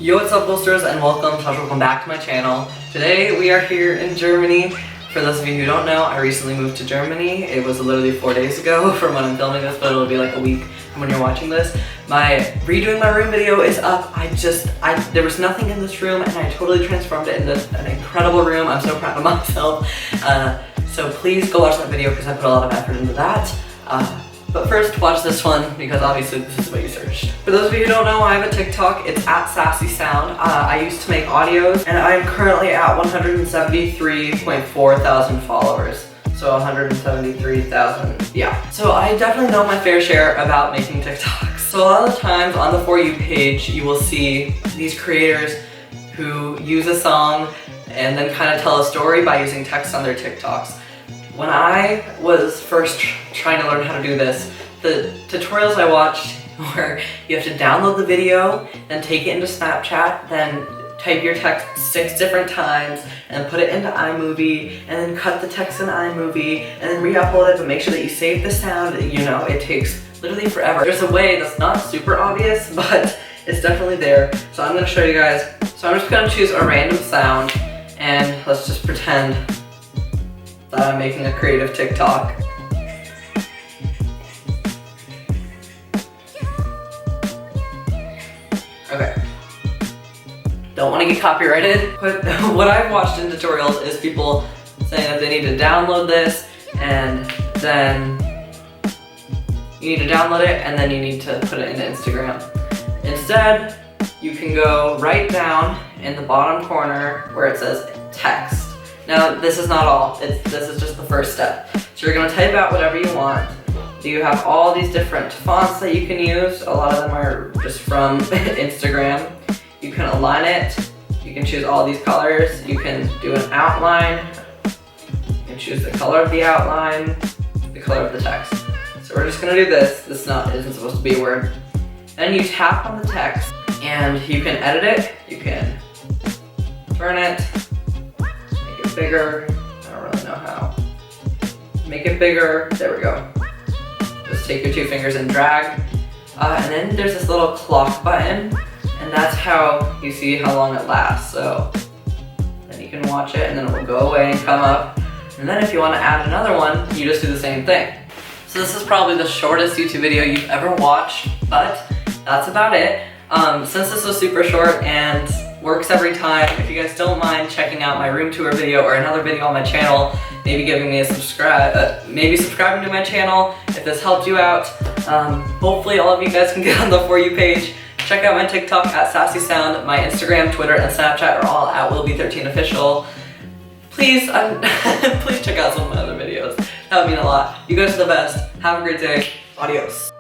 Yo, what's up, Boosters, and welcome back to my channel. Today we are here in Germany. For those of you who don't know, I recently moved to Germany. It was literally 4 days ago from when I'm filming this, but it'll be like a week from when you're watching this. My redoing my room video is up. There was nothing in this room and I totally transformed it into an incredible room. I'm so proud of myself. So please go watch that video because I put a lot of effort into that. But first, watch this one because obviously this is what you searched. For those of you who don't know, I have a TikTok. It's at Sassy Sound. I used to make audios and I'm currently at 173.4 thousand followers. So 173,000, yeah. So I definitely know my fair share about making TikToks. So a lot of the times on the For You page, you will see these creators who use a song and then kind of tell a story by using text on their TikToks. When I was first trying to learn how to do this, the tutorials I watched were you have to download the video, then take it into Snapchat, then type your text 6 different times, and put it into iMovie, and then cut the text in iMovie, and then re-upload it, but make sure that you save the sound. You know, it takes literally forever. There's a way that's not super obvious, but it's definitely there. So I'm gonna show you guys. So I'm just gonna choose a random sound, and let's just pretend that I'm making a creative TikTok. Okay. Don't want to get copyrighted, but what I've watched in tutorials is people saying that they need to download this, and then you need to download it, and then you need to put it into Instagram. Instead, you can go right down in the bottom corner where it says text. Now, this is not all, this is just the first step. So you're gonna type out whatever you want. You have all these different fonts that you can use. A lot of them are just from Instagram. You can align it. You can choose all these colors. You can do an outline. You can choose the color of the outline, the color of the text. So we're just gonna do this. This isn't supposed to be a word. Then you tap on the text and you can edit it. You can turn it, bigger. I don't really know how. Make it bigger. There we go. Just take your 2 fingers and drag. And then there's this little clock button, and that's how you see how long it lasts. So then you can watch it, and then it will go away and come up. And then if you want to add another one, you just do the same thing. So this is probably the shortest YouTube video you've ever watched, but that's about it. Since this was super short and works every time, if you guys don't mind checking out my room tour video or another video on my channel, maybe giving me a maybe subscribing to my channel if this helped you out. Hopefully all of you guys can get on the For You page. Check out my TikTok at Sassy Sound. My Instagram, Twitter, and Snapchat are all at willbe13official. Please, please check out some of my other videos. That would mean a lot. You guys are the best. Have a great day. Adios.